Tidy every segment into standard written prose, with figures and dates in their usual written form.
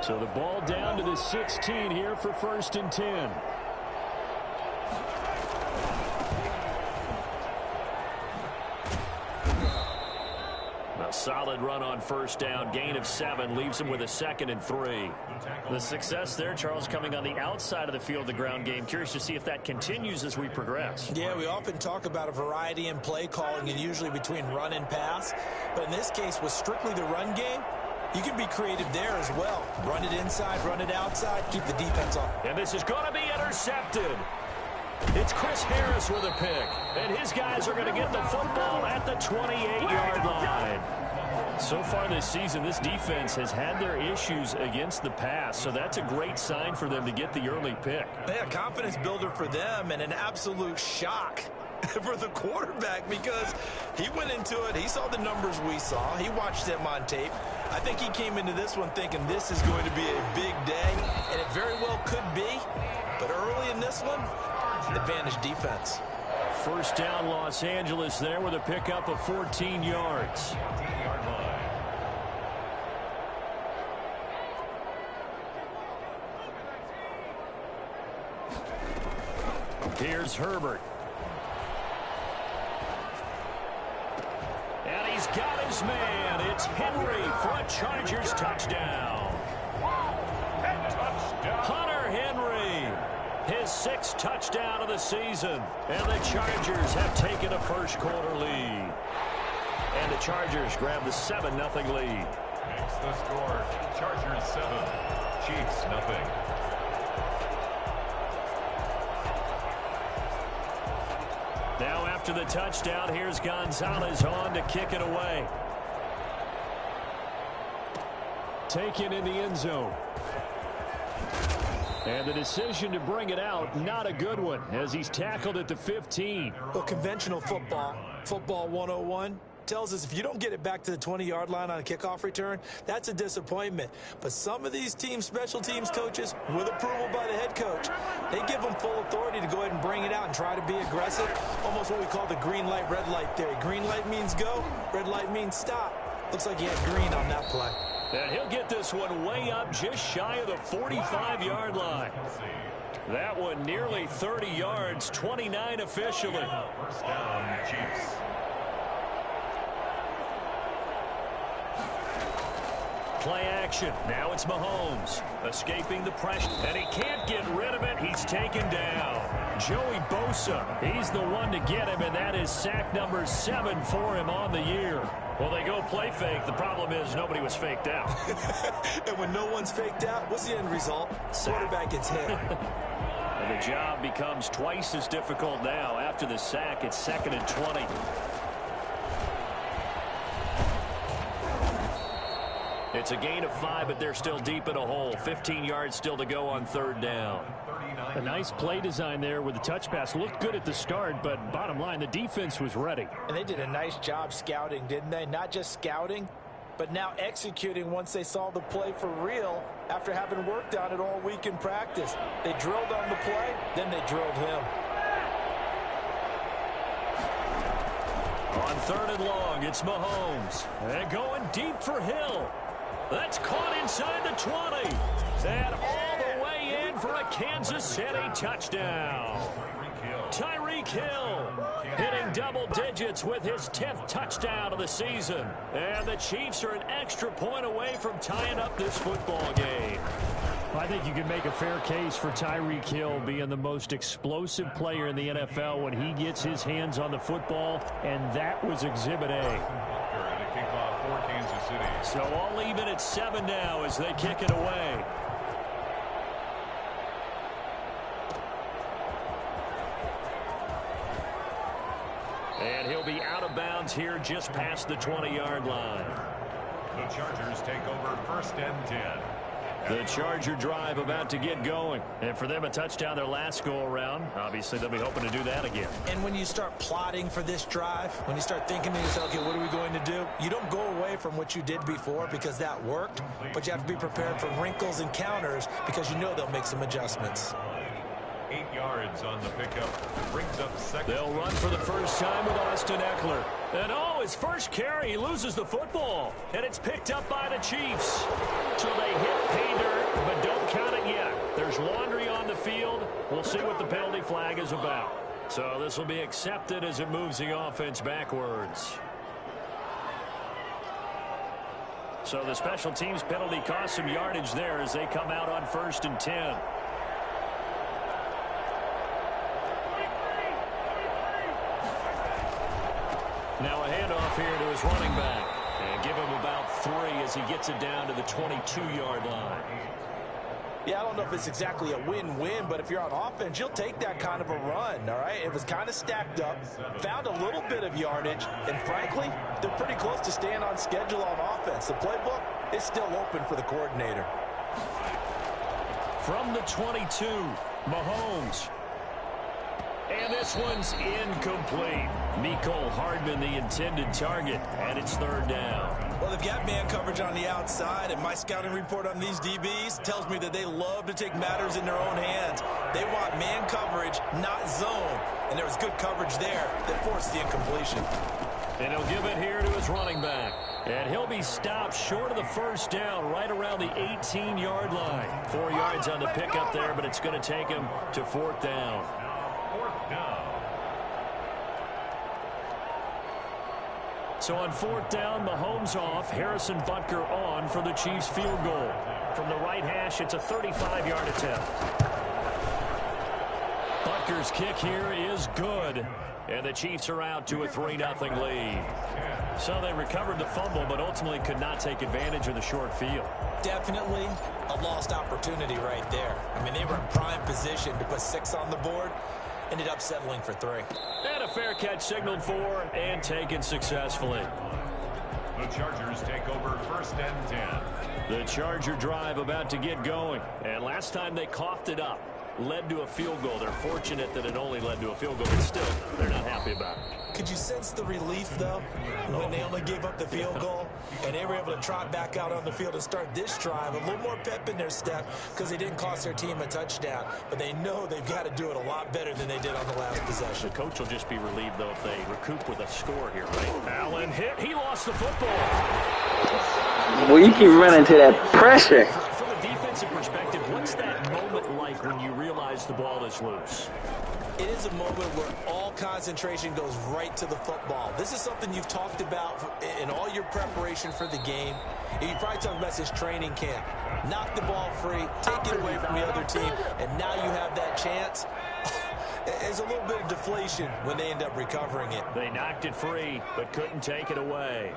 So the ball down to the 16 here for 1st and 10. A solid run on 1st down. Gain of 7 leaves him with a 2nd and 3. The success there, Charles, coming on the outside of the field, the ground game. Curious to see if that continues as we progress. Yeah, we often talk about a variety in play calling and usually between run and pass. But in this case, with strictly the run game, you can be creative there as well. Run it inside, run it outside, keep the defense off. And this is going to be intercepted. It's Chris Harris with a pick. And his guys are going to get the football at the 28-yard line. So far this season, this defense has had their issues against the pass, so that's a great sign for them to get the early pick. Yeah, confidence builder for them and an absolute shock for the quarterback because he went into it. He saw the numbers we saw. He watched them on tape. I think he came into this one thinking this is going to be a big day, and it very well could be. But early in this one, advantage defense. 1st down, Los Angeles there with a pickup of 14 yards. Here's Herbert. And he's got his man. It's Henry for a Chargers touchdown. Hunter Henry, his 6th touchdown of the season. And the Chargers have taken a 1st quarter lead. And the Chargers grab the 7-0 lead. Makes the score. Chargers 7, Chiefs 0. Now after the touchdown, here's Gonzalez on to kick it away. Taken in the end zone. And the decision to bring it out, not a good one, as he's tackled at the 15. Well, conventional football 101, tells us if you don't get it back to the 20-yard line on a kickoff return, that's a disappointment. But some of these teams, special teams coaches, with approval by the head coach, they give them full authority to go ahead and bring it out and try to be aggressive. Almost what we call the green light, red light theory. Green light means go, red light means stop. Looks like he had green on that play. And he'll get this one way up just shy of the 45-yard line. That one nearly 30 yards, 29 officially. 1st down, Chiefs. Play action. Now it's Mahomes escaping the pressure. And he can't get rid of it. He's taken down. Joey Bosa, he's the one to get him, and that is sack number 7 for him on the year. Well, they go play fake. The problem is nobody was faked out. And when no one's faked out, what's the end result? Quarterback gets hit. And the job becomes twice as difficult now. After the sack, it's 2nd and 20. It's a gain of 5, but they're still deep in a hole. 15 yards still to go on 3rd down. A nice play design there with the touch pass. Looked good at the start, but bottom line, the defense was ready. And they did a nice job scouting, didn't they? Not just scouting, but now executing once they saw the play for real after having worked on it all week in practice. They drilled on the play, then they drilled him. On 3rd and long, it's Mahomes. And going deep for Hill. That's caught inside the 20. And all the way in for a Kansas City touchdown. Tyreek Hill hitting double digits with his 10th touchdown of the season. And the Chiefs are an extra point away from tying up this football game. I think you can make a fair case for Tyreek Hill being the most explosive player in the NFL when he gets his hands on the football, and that was Exhibit A. So all even at 7 now as they kick it away. And he'll be out of bounds here just past the 20-yard line. The Chargers take over 1st and 10. The Charger drive about to get going. And for them, a touchdown their last go-around. Obviously, they'll be hoping to do that again. And when you start plotting for this drive, when you start thinking to yourself, okay, what are we going to do? You don't go away from what you did before because that worked, but you have to be prepared for wrinkles and counters because you know they'll make some adjustments. 8 yards on the pickup. Brings up 2nd. They'll run for the first time with Austin Eckler. And his first carry, he loses the football. And it's picked up by the Chiefs. So they hit pay dirt, but don't count it yet. There's laundry on the field. We'll see what the penalty flag is about. So this will be accepted as it moves the offense backwards. So the special teams penalty cost some yardage there as they come out on 1st and 10. Now a handoff here to his running back. And give him about 3 as he gets it down to the 22-yard line. Yeah, I don't know if it's exactly a win-win, but if you're on offense, you'll take that kind of a run, all right? It was kind of stacked up, found a little bit of yardage, and frankly, they're pretty close to staying on schedule on offense. The playbook is still open for the coordinator. From the 22, Mahomes. And this one's incomplete. Mecole Hardman, the intended target, and it's 3rd down. Well, they've got man coverage on the outside, and my scouting report on these DBs tells me that they love to take matters in their own hands. They want man coverage, not zone. And there was good coverage there that forced the incompletion. And he'll give it here to his running back. And he'll be stopped short of the 1st down, right around the 18-yard line. 4 yards on the pickup there, but it's going to take him to 4th down. 4th down. So on 4th down, Mahomes off, Harrison Butker on for the Chiefs field goal. From the right hash, it's a 35-yard attempt. Butker's kick here is good. And the Chiefs are out to a 3-0 lead. So they recovered the fumble, but ultimately could not take advantage of the short field. Definitely a lost opportunity right there. I mean, they were in prime position to put 6 on the board. Ended up settling for 3. And a fair catch signaled for and taken successfully. The Chargers take over 1st and 10. The Charger drive about to get going. And last time they coughed it up, led to a field goal. They're fortunate that it only led to a field goal, but still, they're not happy about it. Could you sense the relief, though, when they only gave up the field goal and they were able to trot back out on the field and start this drive? A little more pep in their step because they didn't cost their team a touchdown, but they know they've got to do it a lot better than they did on the last possession. The coach will just be relieved, though, if they recoup with a score here, right? Allen hit. He lost the football. Well, you keep running to that pressure. From a defensive perspective, what's that moment like when you realize the ball is loose? It is a moment where all concentration goes right to the football. This is something you've talked about in all your preparation for the game. You probably talked about this training camp. Knock the ball free, take it away from the other team, and now you have that chance. There's a little bit of deflation when they end up recovering it. They knocked it free, but couldn't take it away.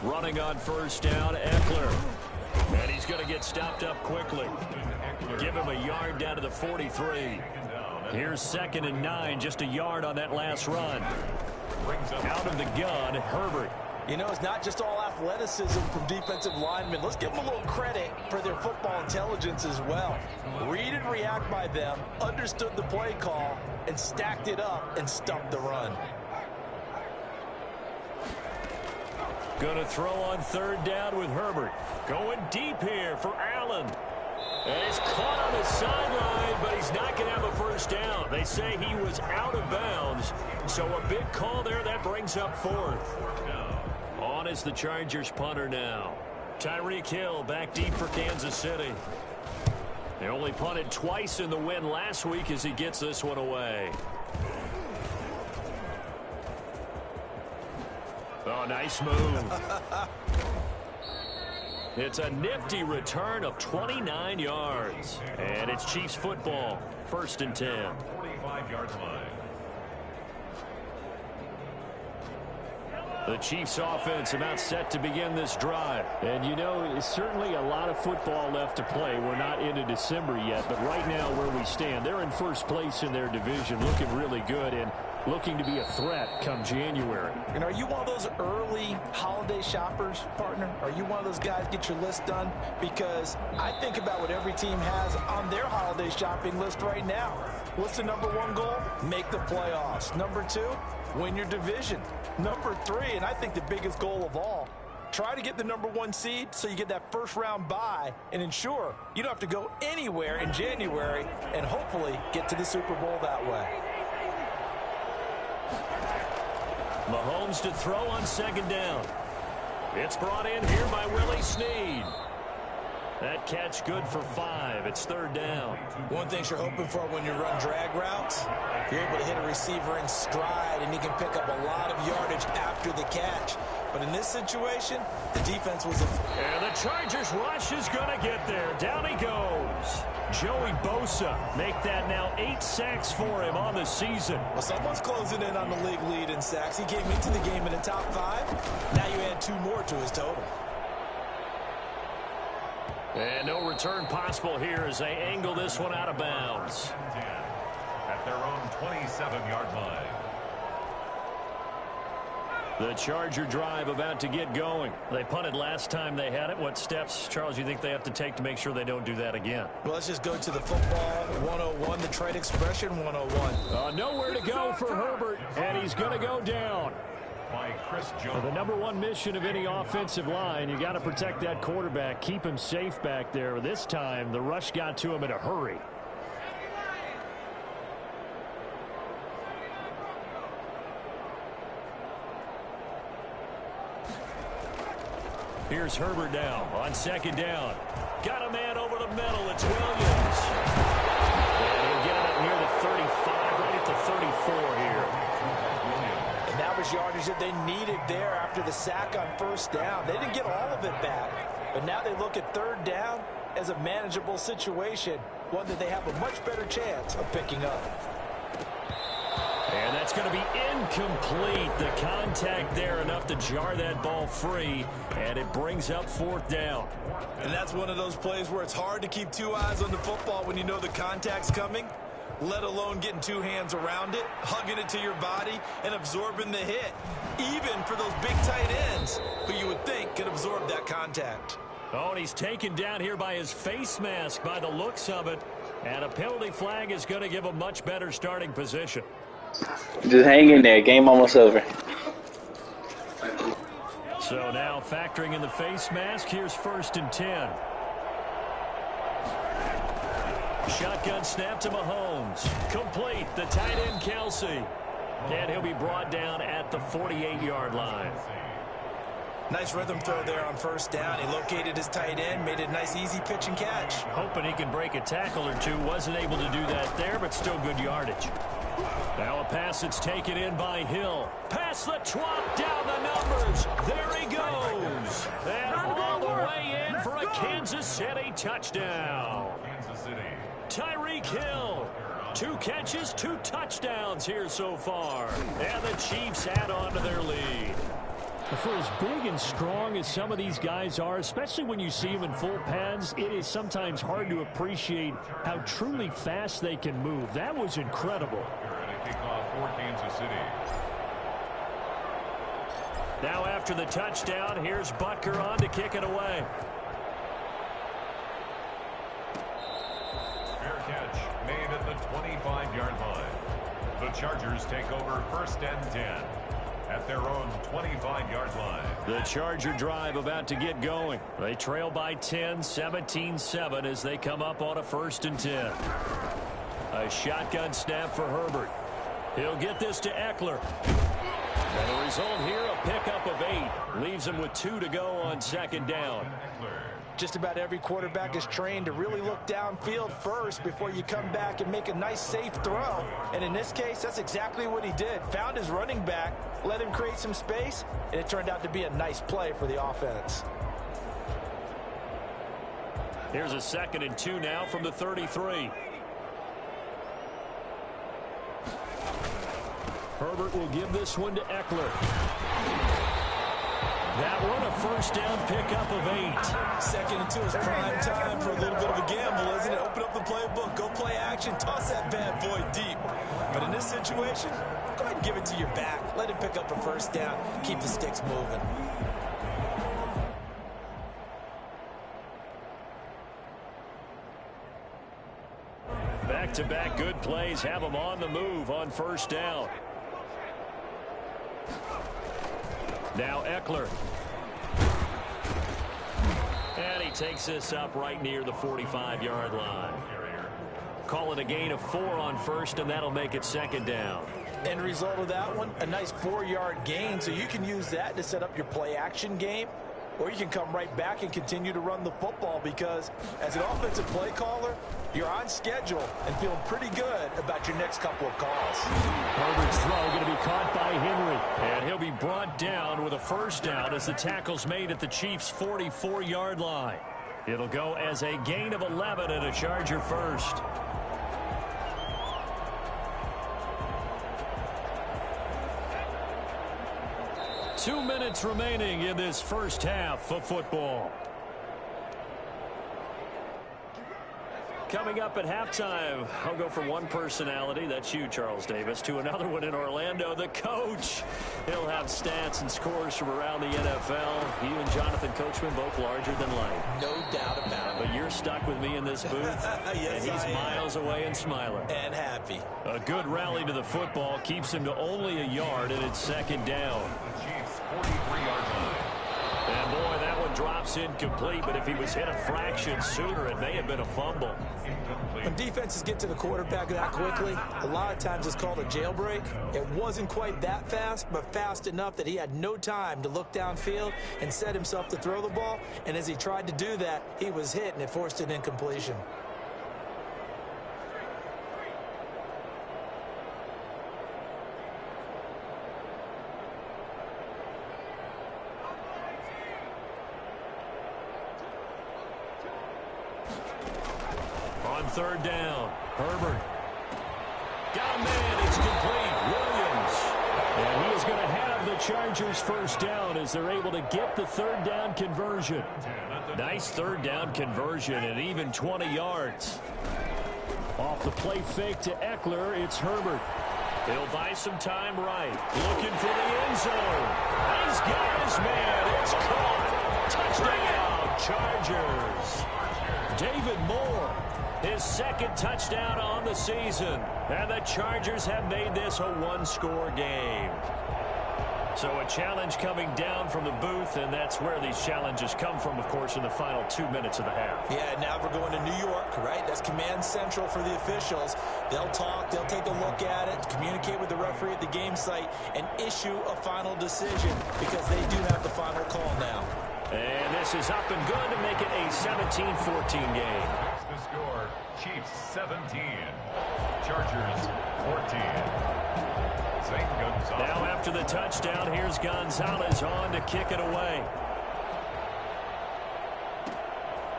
Running on 1st down, Eckler. And he's going to get stopped up quickly. Give him a yard down to the 43. Here's 2nd and 9, just a yard on that last run. Out of the gun, Herbert. You know, it's not just all athleticism from defensive linemen. Let's give them a little credit for their football intelligence as well. Read and react by them, understood the play call, and stacked it up and stuffed the run. Going to throw on 3rd down with Herbert. Going deep here for Allen. And he's caught on the sideline, but he's not going to have a 1st down. They say he was out of bounds. So a big call there. That brings up 4th. On is the Chargers punter now. Tyreek Hill back deep for Kansas City. They only punted twice in the win last week as he gets this one away. Oh, nice move. It's a nifty return of 29 yards. And it's Chiefs football, 1st and 10. 45-yard line. The Chiefs offense about set to begin this drive. And you know, it's certainly a lot of football left to play. We're not into December yet, but right now where we stand, they're in 1st place in their division, looking really good and looking to be a threat come January. And are you one of those early holiday shoppers, partner? Are you one of those guys get your list done? Because I think about what every team has on their holiday shopping list right now. What's the number 1 goal? Make the playoffs. Number 2, win your division. Number 3, and I think the biggest goal of all, try to get the number 1 seed so you get that 1st round bye and ensure you don't have to go anywhere in January and hopefully get to the Super Bowl that way. Mahomes to throw on second down. It's brought in here by Willie Snead. That catch good for 5. It's third down. One thing you're hoping for when you run drag routes, you're able to hit a receiver in stride, and he can pick up a lot of yardage after the catch. But in this situation, the defense was... And the Chargers rush is going to get there. Down he goes. Joey Bosa make that now 8 sacks for him on the season. Well, someone's closing in on the league lead in sacks. He came into the game in the top 5. Now you add 2 more to his total. And no return possible here as they angle this one out of bounds. At their own 27-yard line. The Charger drive about to get going. They punted last time they had it. What steps, Charles, you think they have to take to make sure they don't do that again? Well, let's just go to the football 101, the trade expression 101. Nowhere to go for Herbert, and he's going to go down. By Chris Jones. The number 1 mission of any offensive line, you got to protect that quarterback, keep him safe back there. This time, the rush got to him in a hurry. Here's Herbert now on second down. Got a man over the middle. It's Williams. And he'll get it up near the 35, right at the 34 here. And that was yardage that they needed there after the sack on first down. They didn't get all of it back, but now they look at third down as a manageable situation, one that they have a much better chance of picking up. And that's going to be incomplete. The contact there enough to jar that ball free, and it brings up fourth down. And that's one of those plays where it's hard to keep 2 eyes on the football when you know the contact's coming, let alone getting 2 hands around it, hugging it to your body, and absorbing the hit, even for those big tight ends who you would think could absorb that contact. Oh, and he's taken down here by his face mask by the looks of it, and a penalty flag is going to give a much better starting position. Just hang in there. Game almost over. So now factoring in the face mask, here's 1st and 10. Shotgun snap to Mahomes. Complete. The tight end, Kelsey. And he'll be brought down at the 48-yard line. Nice rhythm throw there on first down. He located his tight end, made a nice easy pitch and catch. Hoping he can break a tackle or two. Wasn't able to do that there, but still good yardage. Now a pass that's taken in by Hill. Pass the twop down the numbers. There he goes. And all the way in for a Kansas City touchdown. Kansas City. Tyreek Hill. 2 catches, 2 touchdowns here so far. And the Chiefs add on to their lead. For as big and strong as some of these guys are, especially when you see them in full pads, it is sometimes hard to appreciate how truly fast they can move. That was incredible. And a kickoff for Kansas City. Now after the touchdown, here's Butker on to kick it away. Fair catch made at the 25-yard line. The Chargers take over 1st and 10. At their own 25-yard line. The Charger drive about to get going. They trail by 10, 17-7 as they come up on a 1st and 10. A shotgun snap for Herbert. He'll get this to Eckler. And the result here, a pickup of 8. Leaves him with 2 to go on second down. Just about every quarterback is trained to really look downfield first before you come back and make a nice, safe throw. And in this case, that's exactly what he did. Found his running back, let him create some space, and it turned out to be a nice play for the offense. Here's a 2nd and 2 now from the 33. Herbert will give this one to Eckler. That one a first down pickup of 8. 2nd and 2 is prime time for a little bit of a gamble, isn't it? Open up the playbook, go play action, toss that bad boy deep. But in this situation, go ahead and give it to your back. Let him pick up a first down. Keep the sticks moving. Back-to-back good plays have them on the move on first down. Now Eckler. And he takes this up right near the 45-yard line. Call it a gain of 4 on first, and that'll make it second down. End result of that one, a nice 4-yard gain, so you can use that to set up your play-action game, or you can come right back and continue to run the football because as an offensive play caller, you're on schedule and feeling pretty good about your next couple of calls. Herbert's throw going to be caught by Henry, and he'll be brought down with a first down as the tackle's made at the Chiefs' 44-yard line. It'll go as a gain of 11 and a Charger first. Two minutes remaining in this first half of football. Coming up at halftime, I'll go from one personality, that's you, Charles Davis, to another one in Orlando, the coach. He'll have stats and scores from around the NFL. You and Jonathan Coachman both larger than life. No doubt about it. But you're stuck with me in this booth, yes, and he's miles away and smiling. And happy. A good rally to the football keeps him to only a yard, and it's second down. The Chiefs' 43-yard line. And boy, that one drops incomplete, but if he was hit a fraction sooner, it may have been a fumble. When defenses get to the quarterback that quickly, a lot of times it's called a jailbreak. It wasn't quite that fast, but fast enough that he had no time to look downfield and set himself to throw the ball. And as he tried to do that, he was hit, and it forced an incompletion. On third down, Herbert. Got a man, it's complete. Williams. And he is going to have the Chargers first down as they're able to get the third down conversion. Nice third down conversion and even 20 yards. Off the play fake to Eckler, it's Herbert. He'll buy some time right. Looking for the end zone. He's got his man. It's caught. Touchdown, Chargers. David Moore. His second touchdown on the season. And the Chargers have made this a one-score game. So a challenge coming down from the booth, and that's where these challenges come from, of course, in the final 2 minutes of the half. Yeah, now we're going to New York, right? That's command central for the officials. They'll talk, they'll take a look at it, communicate with the referee at the game site, and issue a final decision because they do have the final call now. And this is up and good to make it a 17-14 game. The score, Chiefs 17, Chargers 14. Now after the touchdown, here's Gonzalez on to kick it away.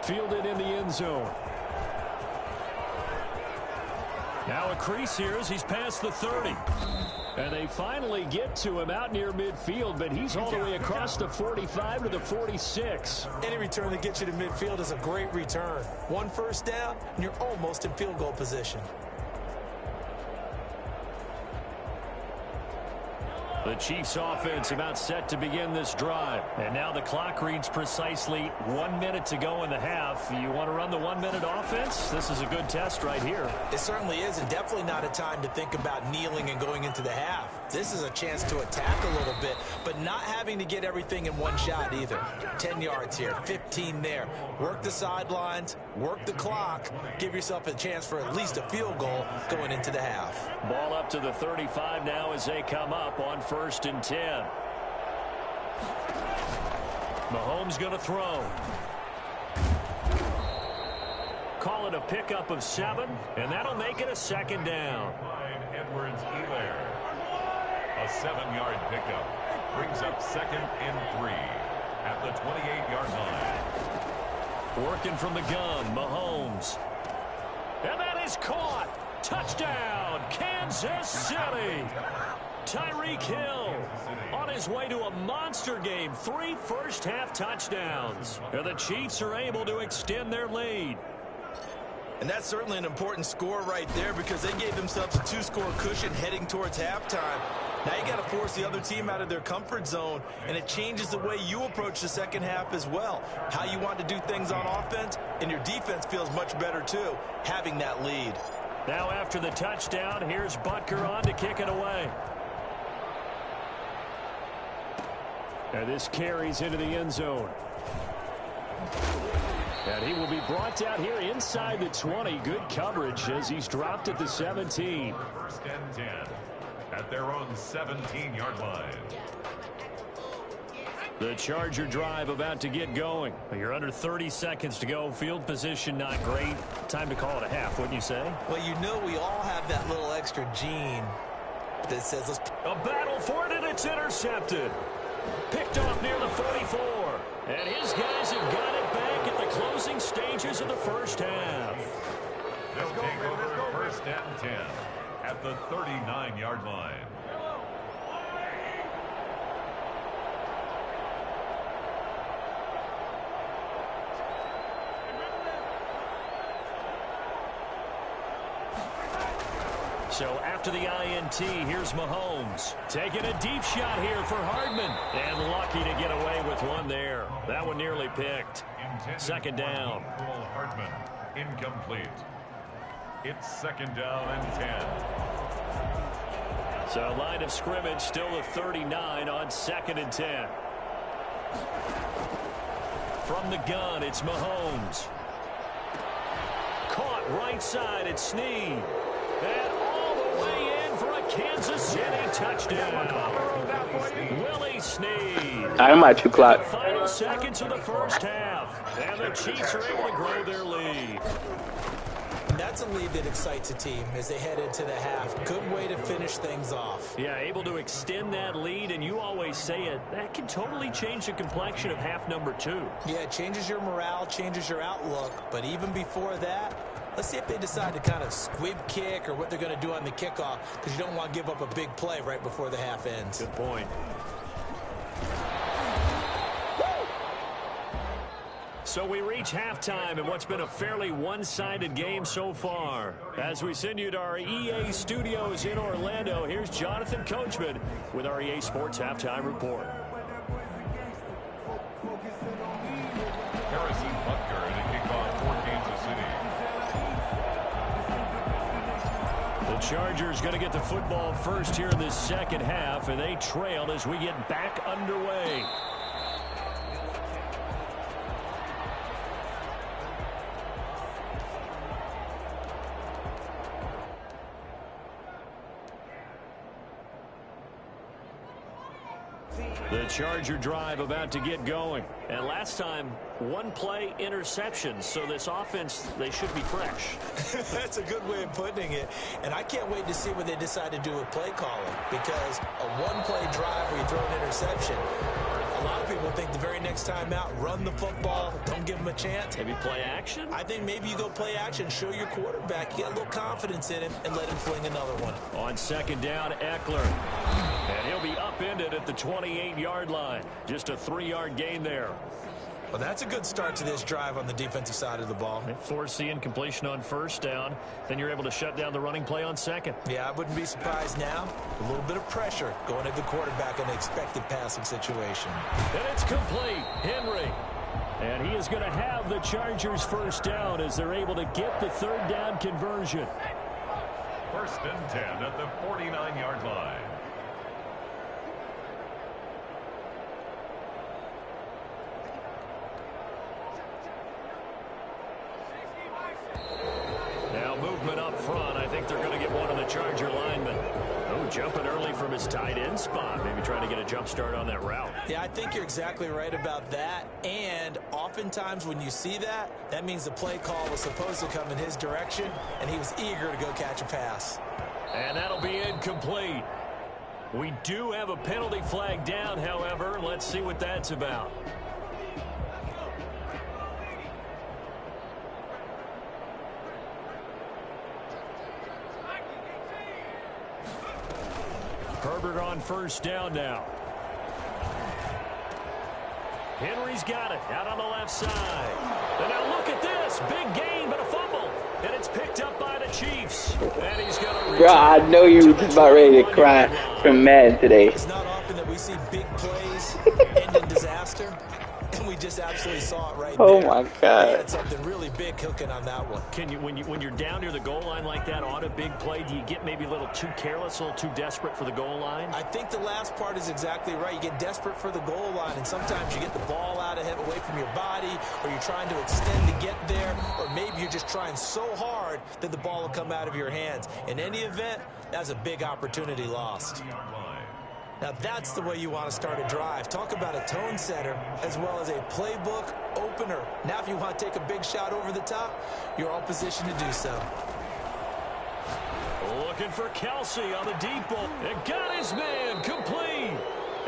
Fielded in the end zone. Now a crease here as he's past the 30. And they finally get to him out near midfield, but he's all the way across the 45 to the 46. Any return that gets you to midfield is a great return. One first down, and you're almost in field goal position. The Chiefs offense about set to begin this drive. And now the clock reads precisely 1 minute to go in the half. You want to run the 1 minute offense? This is a good test right here. It certainly is, and definitely not a time to think about kneeling and going into the half. This is a chance to attack a little bit, but not having to get everything in one shot either. 10 yards here, 15 there. Work the sidelines, work the clock, give yourself a chance for at least a field goal going into the half. Ball up to the 35 now as they come up on 1st and 10. Mahomes going to throw. Call it a pickup of 7, and that'll make it a second down. Edwards-Helaire. A 7-yard pickup brings up 2nd and 3 at the 28-yard line. Working from the gun, Mahomes. And that is caught. Touchdown, Kansas City. Tyreek Hill on his way to a monster game. 3 first-half touchdowns. And the Chiefs are able to extend their lead. And that's certainly an important score right there because they gave themselves a 2-score cushion heading towards halftime. Now you got to force the other team out of their comfort zone, and it changes the way you approach the second half as well. How you want to do things on offense, and your defense feels much better too, having that lead. Now after the touchdown, here's Butker on to kick it away. And this carries into the end zone. And he will be brought down here inside the 20. Good coverage as he's dropped at the 17. 1st and 10. at their own 17-yard line. The Charger drive about to get going. You're under 30 seconds to go. Field position not great. Time to call it a half, wouldn't you say? Well, you know we all have that little extra gene that says let's... A battle for it, and it's intercepted. Picked off near the 44. And his guys have got it back at the closing stages of the first half. They'll take over first and 10 at the 39-yard line. So after the INT, here's Mahomes. Taking a deep shot here for Hardman. And lucky to get away with one there. That one nearly picked. Second down. Hardman, incomplete. It's second down and 10. So line of scrimmage still the 39 on second and 10. From the gun, it's Mahomes. Caught right side, it's Snead. And all the way in for a Kansas City touchdown. Willie Snead. I'm at 2 o'clock. Final seconds of the first half. And the Chiefs are able to grow their lead. That's a lead that excites a team as they head into the half. Good way to finish things off. Yeah, able to extend that lead, and you always say it, that can totally change the complexion of half number 2. Yeah, it changes your morale, changes your outlook. But even before that, let's see if they decide to kind of squib kick or what they're going to do on the kickoff, because you don't want to give up a big play right before the half ends. Good point. So we reach halftime in what's been a fairly one-sided game so far. As we send you to our EA studios in Orlando, here's Jonathan Coachman with our EA Sports Halftime Report. Harrison Butker in a kickoff for Kansas City. The Chargers going to get the football first here in this second half, and they trail as we get back underway. The Charger drive about to get going. And last time, one play interception. So this offense, they should be fresh. That's a good way of putting it. And I can't wait to see what they decide to do with play calling. Because a one-play drive where you throw an interception, a lot of people think the very next time out, run the football, don't give them a chance. Maybe play action? I think maybe you go play action, show your quarterback, you got a little confidence in him, and let him fling another one. On second down, Eckler. And he'll be upended at the 28-yard line. Just a 3-yard gain there. Well, that's a good start to this drive on the defensive side of the ball. Force the incompletion on first down. Then you're able to shut down the running play on second. Yeah, I wouldn't be surprised now. A little bit of pressure going at the quarterback in an expected passing situation. And it's complete. Henry. And he is going to have the Chargers first down as they're able to get the third down conversion. First and 10 at the 49-yard line. Now movement up front. I think they're going to get one of the Charger linemen. Oh, jumping early from his tight end spot. Maybe trying to get a jump start on that route. Yeah, I think you're exactly right about that. And oftentimes when you see that, that means the play call was supposed to come in his direction, and he was eager to go catch a pass. And that'll be incomplete. We do have a penalty flag down, however. Let's see what that's about. Herbert on first down now. Henry's got it out on the left side. And now look at this. Big gain, but a fumble. And it's picked up by the Chiefs. And he's going to... Bro, I know you was about ready to cry from Madden today. It's not often that we see big plays end in disaster. And we just absolutely saw it right Oh there. my He God. had something really big cooking on that one. When you're down near the goal line like that on a big play, do you get maybe a little too careless, a little too desperate for the goal line? I think the last part is exactly right. You get desperate for the goal line, and sometimes you get the ball out of it away from your body, or you're trying to extend to get there, or maybe you're just trying so hard that the ball will come out of your hands. In any event, that's a big opportunity lost. Now that's the way you want to start a drive. Talk about a tone setter as well as a playbook opener. Now if you want to take a big shot over the top, you're all positioned to do so. Looking for Kelsey on the deep ball. And got his man complete.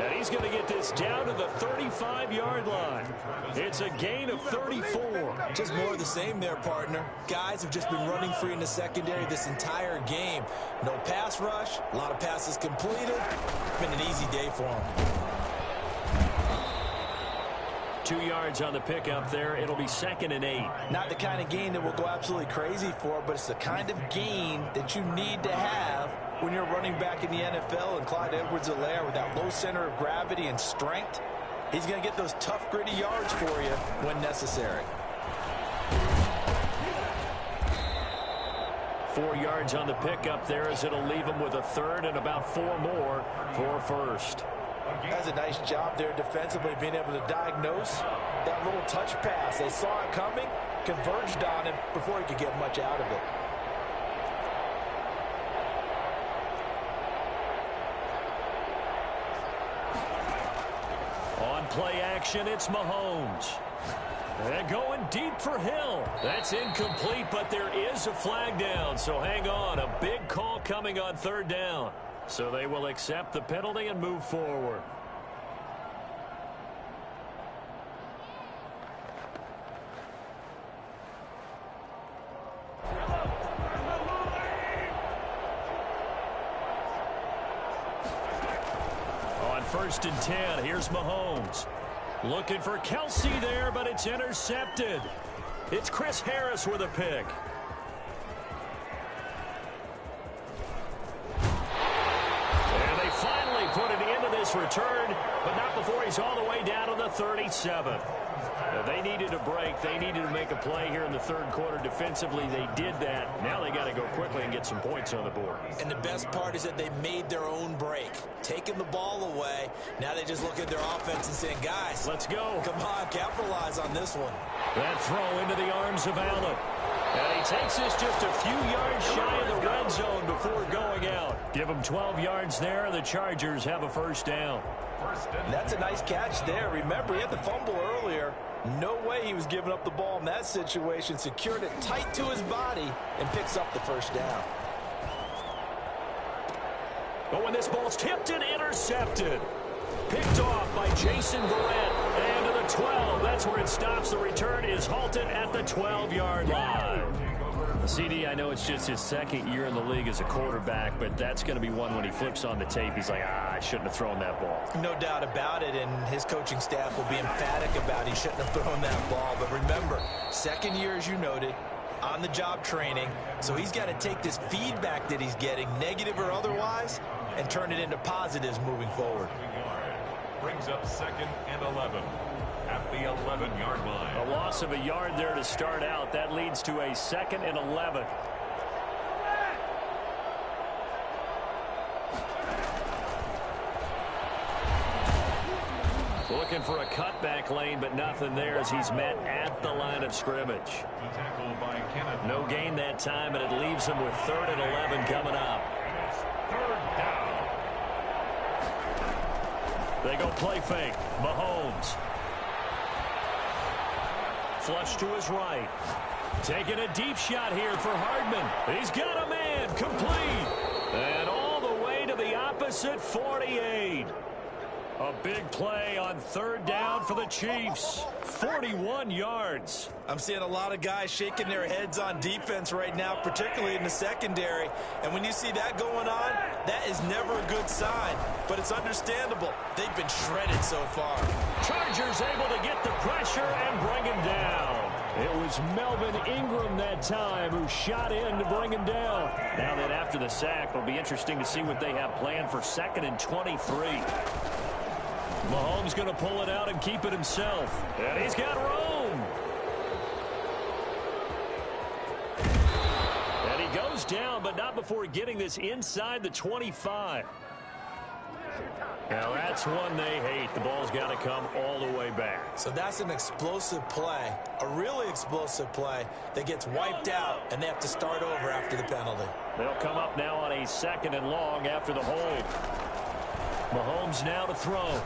And he's going to get this down to the 35-yard line. It's a gain of 34. Just more of the same there, partner. Guys have just been running free in the secondary this entire game. No pass rush, a lot of passes completed. Been an easy day for them. 2 yards on the pickup there. It'll be 2nd and 8. Not the kind of gain that we'll go absolutely crazy for, but it's the kind of gain that you need to have when you're running back in the NFL. And Clyde Edwards-Helaire with that low center of gravity and strength, he's going to get those tough, gritty yards for you when necessary. 4 yards on the pickup there as it'll leave him with a 3rd and about 4 more for first. That's a nice job there defensively, being able to diagnose that little touch pass. They saw it coming, converged on him before he could get much out of it. On play action, it's Mahomes. And going deep for Hill. That's incomplete, but there is a flag down. So hang on, a big call coming on 3rd down. So they will accept the penalty and move forward. On 1st and 10, here's Mahomes. Looking for Kelsey there, but it's intercepted. It's Chris Harris with a pick. And they finally put it into this return, but not before he's all the way down to the 37. They needed a break. They needed to make a play here in the 3rd quarter defensively. They did that. Now they got to go quickly and get some points on the board. And the best part is that they made their own break, taking the ball away. Now they just look at their offense and saying, guys, let's go. Come on, capitalize on this one. That throw into the arms of Allen. And he takes this just a few yards shy of the red zone before going out. Give him 12 yards there, and the Chargers have a 1st down. That's a nice catch there. Remember, he had the fumble earlier. No way he was giving up the ball in that situation. Secured it tight to his body and picks up the 1st down. But when this ball's tipped and intercepted. Picked off by Jason Verrett. And to the 12. That's where it stops. The return is halted at the 12-yard line. CD, I know it's just his 2nd year in the league as a quarterback, but that's going to be one when he flips on the tape. He's like, I shouldn't have thrown that ball. No doubt about it, and his coaching staff will be emphatic about he shouldn't have thrown that ball. But remember, 2nd year, as you noted, on-the-job training, so he's got to take this feedback that he's getting, negative or otherwise, and turn it into positives moving forward. Brings up 2nd and 11. At the 11-yard line. A loss of a yard there to start out. That leads to a 2nd and 11. Looking for a cutback lane, but nothing there as he's met at the line of scrimmage. No gain that time, and it leaves him with 3rd and 11 coming up. It's 3rd down. They go play fake. Mahomes. Flush to his right. Taking a deep shot here for Hardman. He's got a man. Complete. And all the way to the opposite 48. A big play on 3rd down for the Chiefs. 41 yards. I'm seeing a lot of guys shaking their heads on defense right now, particularly in the secondary. And when you see that going on, that is never a good sign. But it's understandable. They've been shredded so far. Chargers able to get the pressure and bring him down. It was Melvin Ingram that time who shot in to bring him down. Now that after the sack, it'll be interesting to see what they have planned for 2nd and 23. Mahomes going to pull it out and keep it himself. And he's got room. And he goes down, but not before getting this inside the 25. Now that's one they hate. The ball's got to come all the way back. So that's an explosive play, a really explosive play that gets wiped out, and they have to start over after the penalty. They'll come up now on a 2nd and long after the hold. Mahomes now to throw.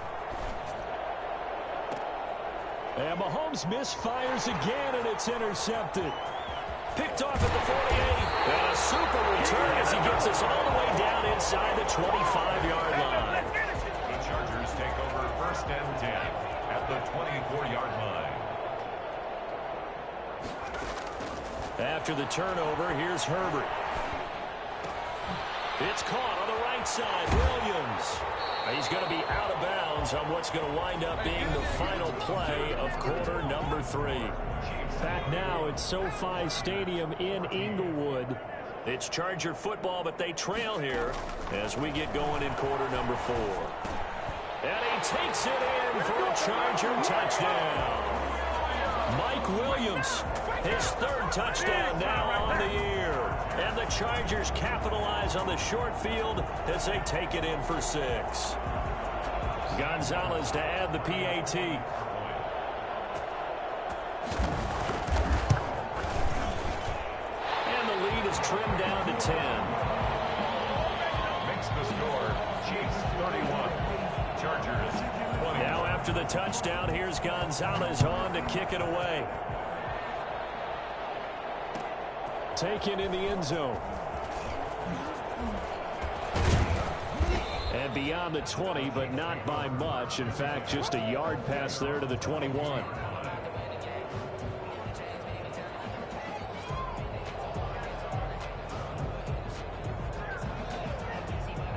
And Mahomes misfires again, and it's intercepted. Picked off at the 48. And a super return as he gets us all the way down inside the 25-yard line. The Chargers take over 1st and 10 at the 24-yard line. After the turnover, here's Herbert. It's caught on the right side. Williams. He's going to be out of bounds on what's going to wind up being the final play of quarter number 3. Back now at SoFi Stadium in Inglewood. It's Charger football, but they trail here as we get going in quarter number 4. And he takes it in for a Charger touchdown. Mike Williams, his 3rd touchdown now on the year. And the Chargers capitalize on the short field as they take it in for 6. Gonzalez to add the PAT. And the lead is trimmed down to 10. Makes the score, Chiefs 31, Chargers 20. Now after the touchdown, here's Gonzalez on to kick it away. Taken in the end zone. And beyond the 20, but not by much. In fact, just a yard pass there to the 21.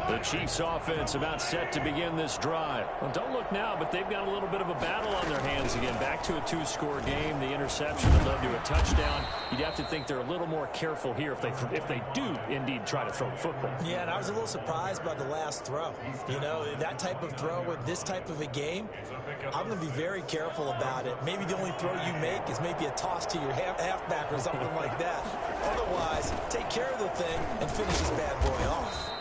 The Chiefs offense about set to begin this drive. Well, don't look now, but they've got a little bit of a battle on their hands again. Back to a 2-score game. The interception that led to a touchdown. You'd have to think they're a little more careful here if they do indeed try to throw the football. Yeah, and I was a little surprised by the last throw. You know, that type of throw with this type of a game, I'm going to be very careful about it. Maybe the only throw you make is maybe a toss to your halfback or something like that. Otherwise, take care of the thing and finish this bad boy off.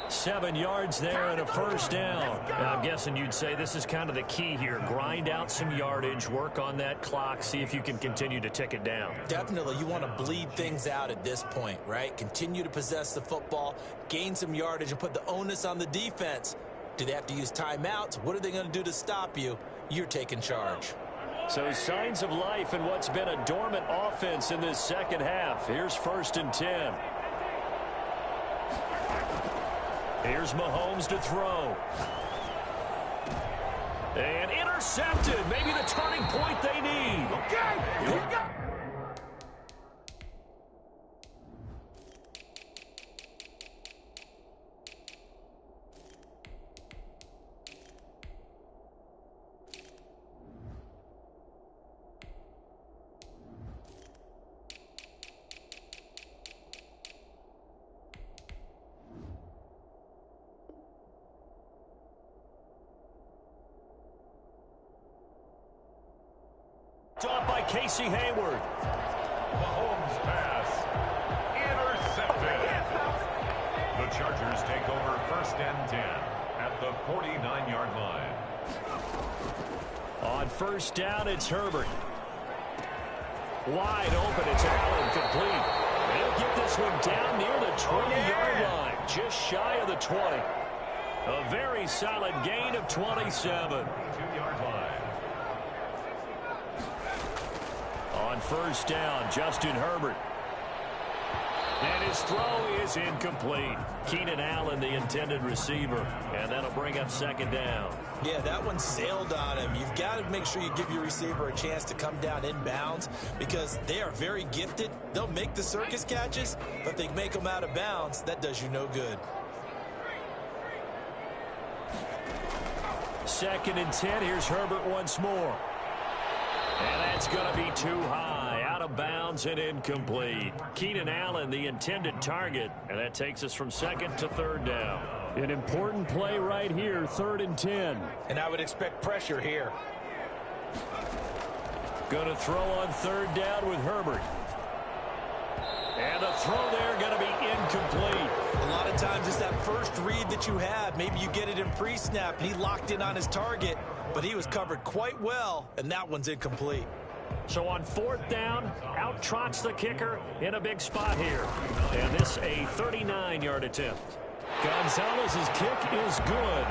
7 yards there and a 1st down. Now, I'm guessing you'd say this is kind of the key here. Grind out some yardage, work on that clock, see if you can continue to tick it down. Definitely. You want to bleed things out at this point, right? Continue to possess the football, gain some yardage, and put the onus on the defense. Do they have to use timeouts? What are they going to do to stop you? You're taking charge. So signs of life in what's been a dormant offense in this 2nd half. Here's 1st and 10. Here's Mahomes to throw. And intercepted. Maybe the turning point they need. Okay, here we go. Off by Casey Hayward. Mahomes pass intercepted. The Chargers take over 1st and 10 at the 49-yard line. On 1st down, it's Herbert. Wide open, it's Allen, complete. They'll get this one down near the 20-yard line, just shy of the 20. A very solid gain of 27. 2-yard line. On 1st down, Justin Herbert. And his throw is incomplete. Keenan Allen, the intended receiver. And that'll bring up 2nd down. Yeah, that one sailed on him. You've got to make sure you give your receiver a chance to come down inbounds because they are very gifted. They'll make the circus catches, but if they make them out of bounds, that does you no good. 2nd and 10. Here's Herbert once more. And that's going to be too high, out of bounds and incomplete. Keenan Allen, the intended target, and that takes us from 2nd to 3rd down. An important play right here, 3rd and 10. And I would expect pressure here. Going to throw on 3rd down with Herbert. And the throw there going to be incomplete. A lot of times it's that first read that you have. Maybe you get it in pre-snap, and he locked in on his target, but he was covered quite well, and that one's incomplete. So on 4th down, out trots the kicker in a big spot here. And this a 39-yard attempt. Gonzalez's kick is good.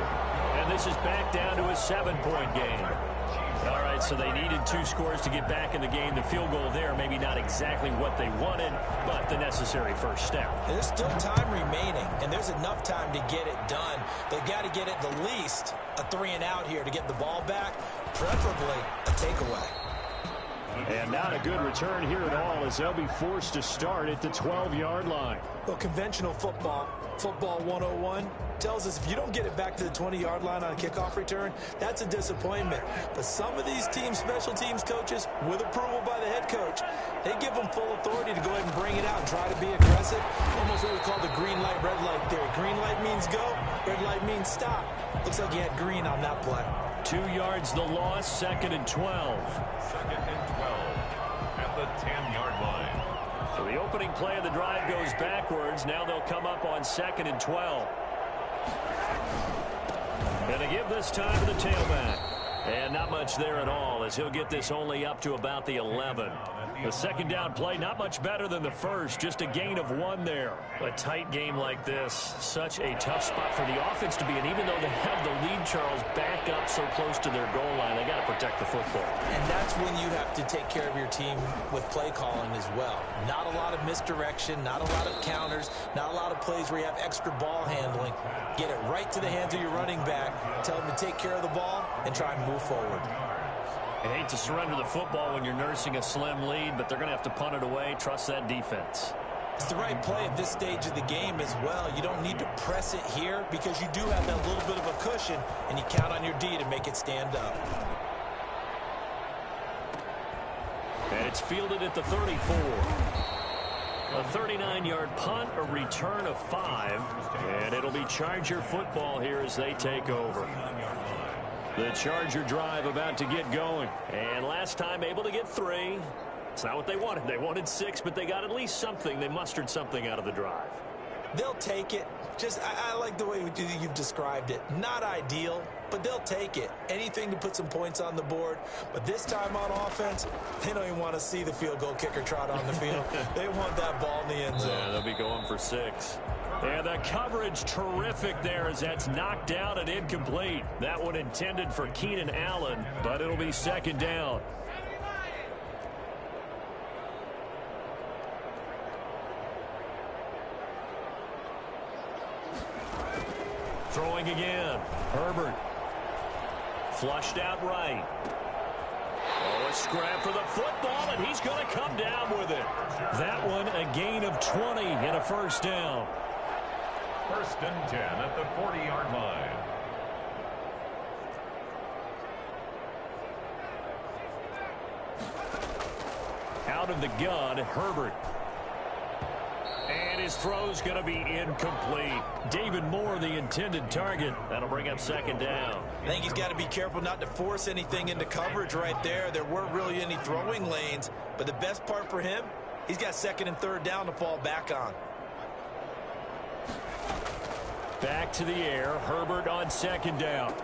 And this is back down to a 7-point game. All right, so they needed 2 scores to get back in the game. The field goal there, maybe not exactly what they wanted, but the necessary first step. There's still time remaining, and there's enough time to get it done. They've got to get at the least a 3-and-out here to get the ball back, preferably a takeaway. And not a good return here at all as they'll be forced to start at the 12-yard line. Well, conventional football 101, tells us if you don't get it back to the 20-yard line on a kickoff return, that's a disappointment. But some of these special teams coaches, with approval by the head coach, they give them full authority to go ahead and bring it out and try to be aggressive. Almost what we call the green light, red light theory. Green light means go, red light means stop. Looks like he had green on that play. 2 yards the loss, 2nd and 12. 2nd and 12 at the 10-yard line. So the opening play of the drive goes backwards. Now they'll come up on 2nd and 12. And they give this time to the tailback. And not much there at all as he'll get this only up to about the 11. The 2nd down play, not much better than the first, just a gain of 1 there. A tight game like this, such a tough spot for the offense to be in. Even though they have the lead, Charles, back up so close to their goal line, they got to protect the football. And that's when you have to take care of your team with play calling as well. Not a lot of misdirection, not a lot of counters, not a lot of plays where you have extra ball handling. Get it right to the hands of your running back, tell them to take care of the ball, and try and move forward. I hate to surrender the football when you're nursing a slim lead, but they're going to have to punt it away. Trust that defense. It's the right play at this stage of the game as well. You don't need to press it here because you do have that little bit of a cushion, and you count on your D to make it stand up. And it's fielded at the 34. A 39-yard punt, a return of 5, and it'll be Charger football here as they take over. The Charger drive about to get going. And last time able to get 3. It's not what they wanted. They wanted 6, but they got at least something. They mustered something out of the drive. They'll take it. I like the way you've described it. Not ideal, but they'll take it. Anything to put some points on the board. But this time on offense, they don't even want to see the field goal kicker trot on the field. They want that ball in the end zone. Yeah, they'll be going for 6. And the coverage terrific there as that's knocked down and incomplete. That one intended for Keenan Allen, but it'll be 2nd down. Throwing again. Herbert. Flushed out right. Oh, a scrap for the football, and he's going to come down with it. That one a gain of 20 and a 1st down. 1st and 10 at the 40-yard line. Out of the gun, Herbert. And his throw's going to be incomplete. David Moore, the intended target. That'll bring up 2nd down. I think he's got to be careful not to force anything into coverage right there. There weren't really any throwing lanes, but the best part for him, he's got 2nd and 3rd down to fall back on. Back to the air. Herbert on 2nd down.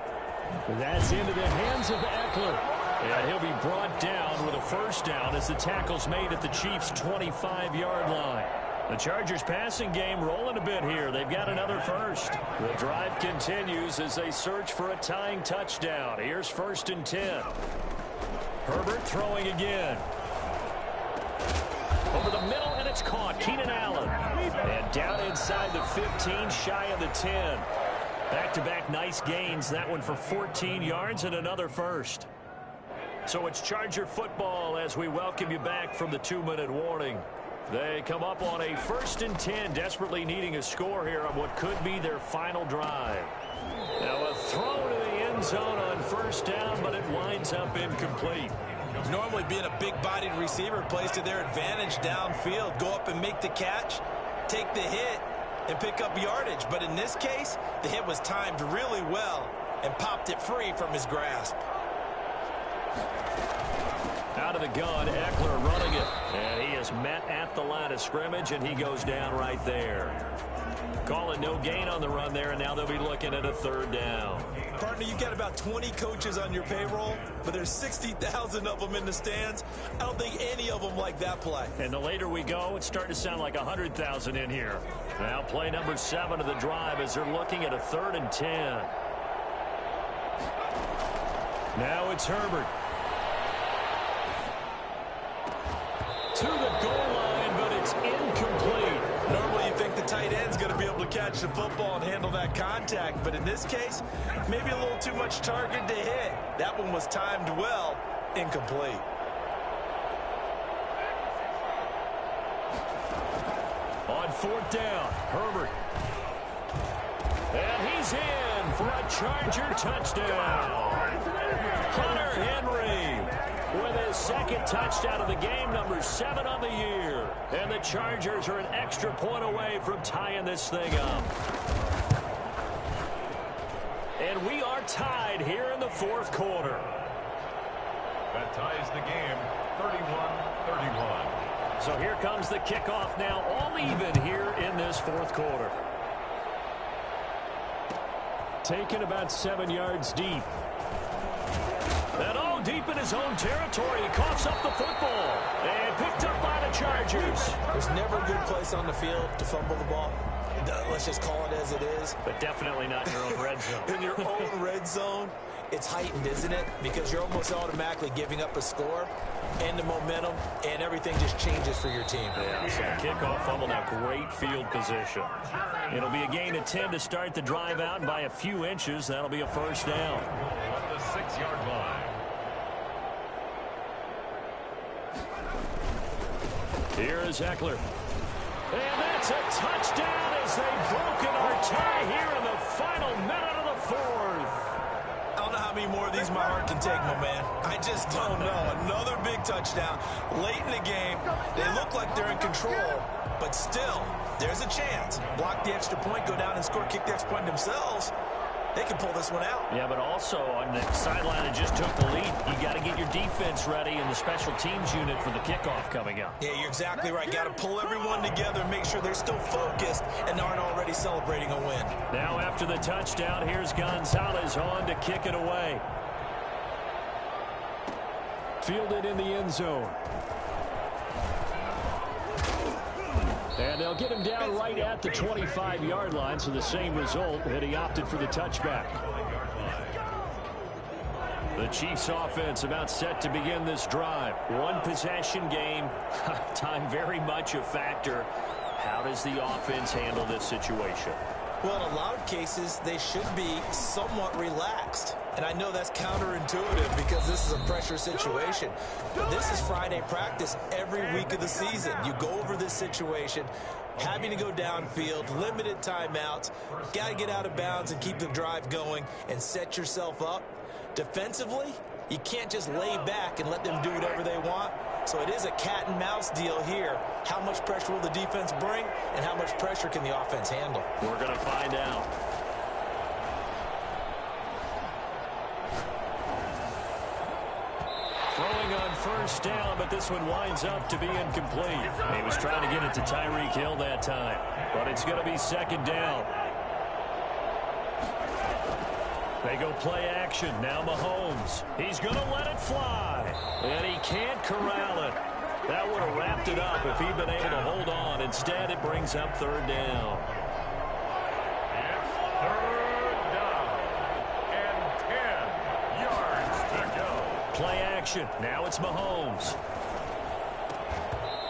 That's into the hands of Eckler. And he'll be brought down with a 1st down as the tackle's made at the Chiefs' 25-yard line. The Chargers passing game rolling a bit here. They've got another 1st. The drive continues as they search for a tying touchdown. Here's 1st and 10. Herbert throwing again. Over the middle, and it's caught. Keenan Allen. And down inside the 15, shy of the 10. Back-to-back nice gains. That one for 14 yards and another 1st. So it's Charger football as we welcome you back from the 2-minute warning. They come up on a 1st and 10, desperately needing a score here on what could be their final drive. Now a throw to the end zone on 1st down, but it winds up incomplete. Normally being a big-bodied receiver plays to their advantage downfield. Go up and make the catch, take the hit, and pick up yardage. But in this case, the hit was timed really well and popped it free from his grasp. Out of the gun, Eckler running it. And he is met at the line of scrimmage, and he goes down right there. Calling no gain on the run there, and now they'll be looking at a third down. Partner, you've got about 20 coaches on your payroll, but there's 60,000 of them in the stands. I don't think any of them like that play. And the later we go, it's starting to sound like 100,000 in here. Now play number 7 of the drive as they're looking at a 3rd and 10. Now it's Herbert. To the goal line, but it's incomplete. Normally you think the tight end's going to be able to catch the football and handle that contact, but in this case, maybe a little too much target to hit. That one was timed well, incomplete. On 4th down, Herbert. And he's in for a Charger touchdown. Hunter Henry with his 2nd touchdown of the game, number 7 on the year. And the Chargers are an extra point away from tying this thing up. And we are tied here in the 4th quarter. That ties the game, 31-31. So here comes the kickoff now, all even here in this 4th quarter. Taken about 7 yards deep. And all deep in his own territory. He coughs up the football. And picked up by the Chargers. There's never a good place on the field to fumble the ball. Let's just call it as it is. But definitely not in your own red zone. In your own red zone, it's heightened, isn't it? Because you're almost automatically giving up a score and the momentum, and everything just changes for your team. Yeah, so kickoff fumble, now great field position. It'll be a gain of 10 to start the drive out, and by a few inches, that'll be a 1st down. At the 6-yard line. Here is Eckler. And that's a touchdown as they've broken our tie here in the final minute of the 4th. I don't know how many more of these my heart can take, my man. I just don't know. Another big touchdown late in the game. They look like they're in control, but still, there's a chance. Block the extra point, go down and score, kick the extra point themselves. They can pull this one out. Yeah, but also on the sideline that just took the lead, you got to get your defense ready and the special teams unit for the kickoff coming up. Yeah, you're exactly right. Got to pull everyone together and make sure they're still focused and aren't already celebrating a win. Now after the touchdown, here's Gonzalez on to kick it away. Fielded in the end zone. And they'll get him down right at the 25-yard line, so the same result, that he opted for the touchback. The Chiefs offense about set to begin this drive. One possession game. Time very much a factor. How does the offense handle this situation? Well, in a lot of cases, they should be somewhat relaxed. And I know that's counterintuitive because this is a pressure situation. But this is Friday practice every week of the season. You go over this situation, having to go downfield, limited timeouts, got to get out of bounds and keep the drive going and set yourself up. Defensively, you can't just lay back and let them do whatever they want. So it is a cat and mouse deal here. How much pressure will the defense bring, and how much pressure can the offense handle? We're going to find out. Throwing on 1st down, but this one winds up to be incomplete. He was trying to get it to Tyreek Hill that time, but it's going to be 2nd down. They go play action. Now Mahomes. He's going to let it fly. And he can't corral it. That would have wrapped it up if he'd been able to hold on. Instead, it brings up 3rd down. It's 3rd down and 10 yards to go. Play action. Now it's Mahomes.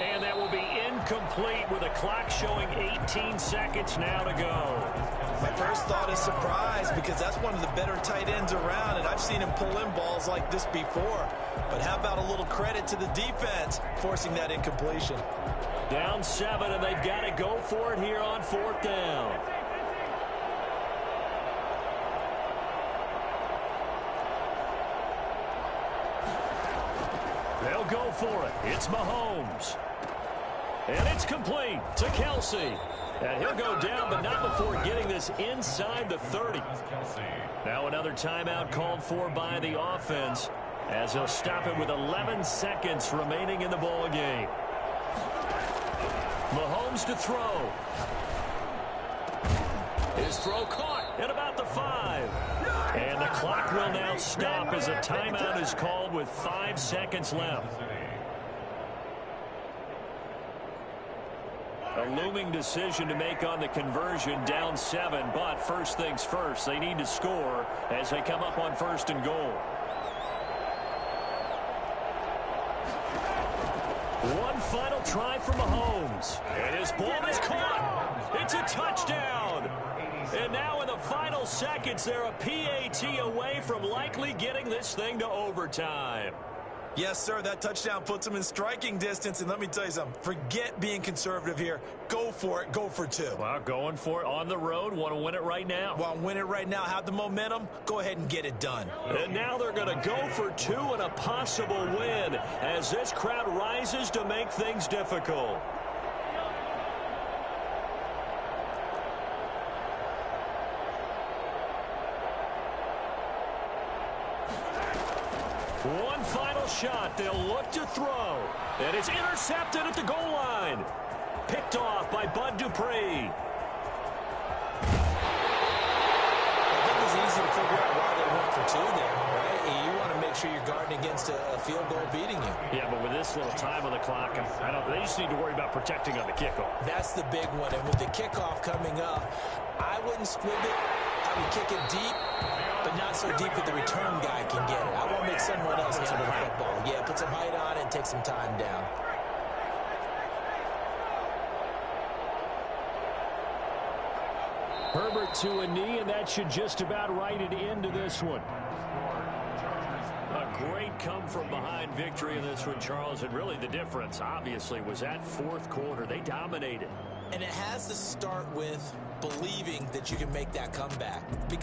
And that will be incomplete with a clock showing 18 seconds now to go. My first thought is surprise because that's one of the better tight ends around, and I've seen him pull in balls like this before. But how about a little credit to the defense forcing that incompletion? Down 7, and they've got to go for it here on 4th down. They'll go for it. It's Mahomes. And it's complete to Kelsey. And he'll go down, but not before getting this inside the 30. Now another timeout called for by the offense, as he'll stop it with 11 seconds remaining in the ball game. Mahomes to throw. His throw caught at about the 5. And the clock will now stop as a timeout is called with 5 seconds left. A looming decision to make on the conversion, down 7, but first things first, they need to score as they come up on 1st and goal. One final try for Mahomes. And his ball is caught. It's a touchdown. And now in the final seconds, they're a PAT away from likely getting this thing to overtime. Yes, sir, that touchdown puts him in striking distance. And let me tell you something, forget being conservative here. Go for it. Go for 2. Well, going for it on the road. Want to win it right now. Want to win it right now. Have the momentum. Go ahead and get it done. And now they're going to go for 2 and a possible win as this crowd rises to make things difficult. One final shot. They'll look to throw. And it's intercepted at the goal line. Picked off by Bud Dupree. I think it's easy to figure out why they went for 2 there, right? You want to make sure you're guarding against a field goal beating you. Yeah, but with this little time on the clock, they just need to worry about protecting on the kickoff. That's the big one. And with the kickoff coming up, I wouldn't squib it. I would kick it deep, but not so deep that the return guy can get it. I want to make someone else handle the football. Yeah, put some height on it and take some time down. Herbert to a knee, and that should just about write it into this one. A great come-from-behind victory in this one, Charles, and really the difference, obviously, was that 4th quarter. They dominated. And it has to start with believing that you can make that comeback. Because